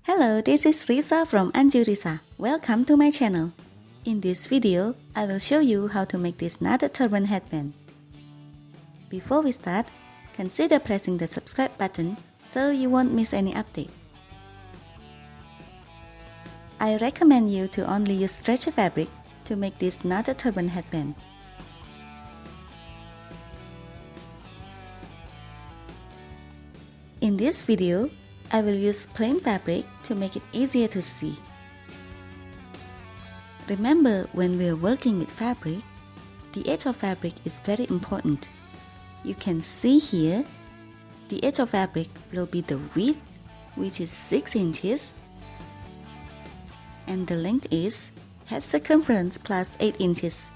Hello, this is Risa from Anjurisa. Welcome to my channel. In this video, I will show you how to make this knotted turban headband. Before we start, consider pressing the subscribe button so you won't miss any update. I recommend you to only use stretchy fabric to make this knotted turban headband. In this video, I will use plain fabric to make it easier to see. Remember, when we are working with fabric, the edge of fabric is very important. You can see here, the edge of fabric will be the width, which is 6 inches, and the length is head circumference plus 8 inches.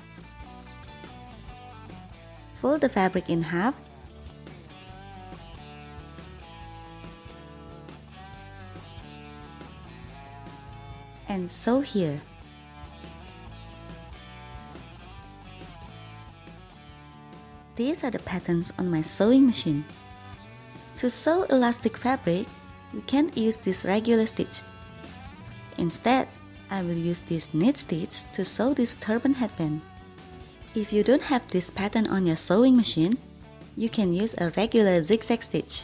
Fold the fabric in half. And sew here. These are the patterns on my sewing machine. To sew elastic fabric, we can't use this regular stitch. Instead, I will use this knit stitch to sew this turban headband. If you don't have this pattern on your sewing machine, you can use a regular zigzag stitch.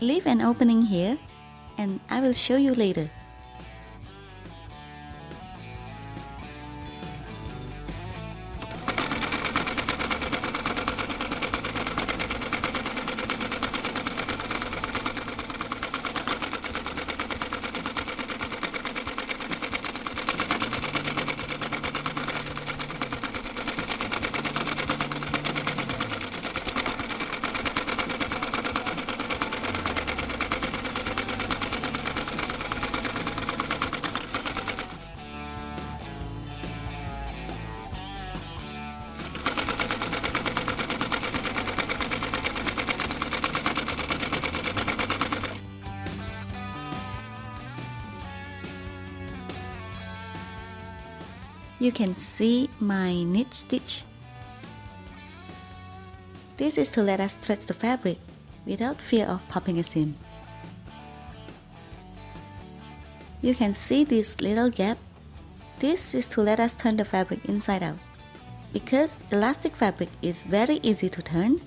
Leave an opening here, and I will show you later. You can see my knit stitch. This is to let us stretch the fabric without fear of popping a seam. You can see this little gap. This is to let us turn the fabric inside out. Because elastic fabric is very easy to turn,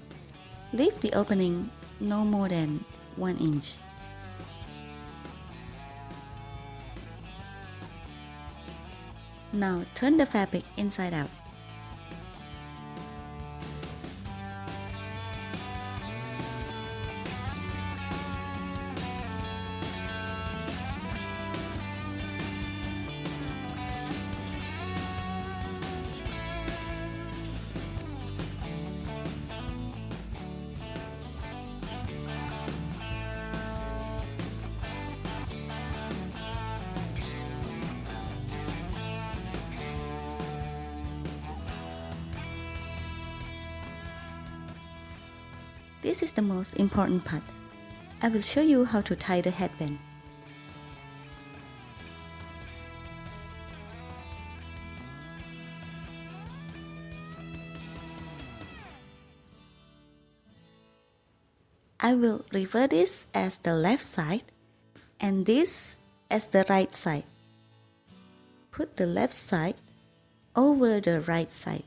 leave the opening no more than 1 inch. Now turn the fabric inside out. This is the most important part. I will show you how to tie the headband. I will refer this as the left side and this as the right side. Put the left side over the right side.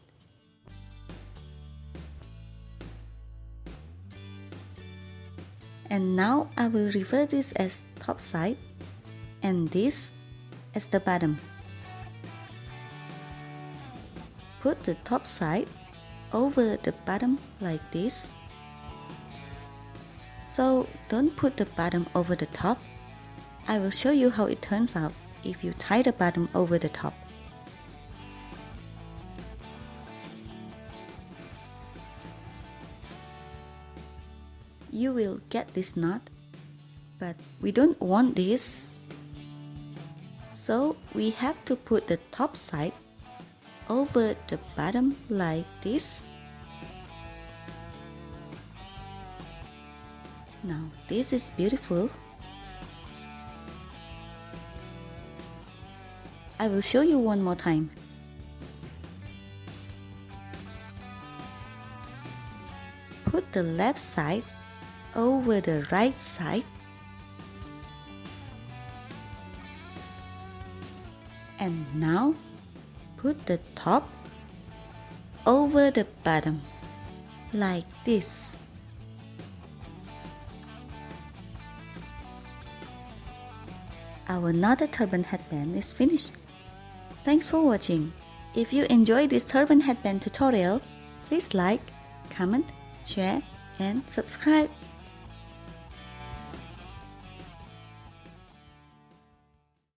And now I will refer this as top side and this as the bottom. put the top side over the bottom like this. So don't put the bottom over the top. I will show you how it turns out if you tie the bottom over the top. You will get this knot, but we don't want this. So we have to put the top side over the bottom like this. Now this is beautiful. I will show you one more time. Put the left side over the right side. And now put the top over the bottom like this. Our knotted turban headband is finished. Thanks for watching. If you enjoyed this turban headband tutorial, please like, comment, share, and subscribe.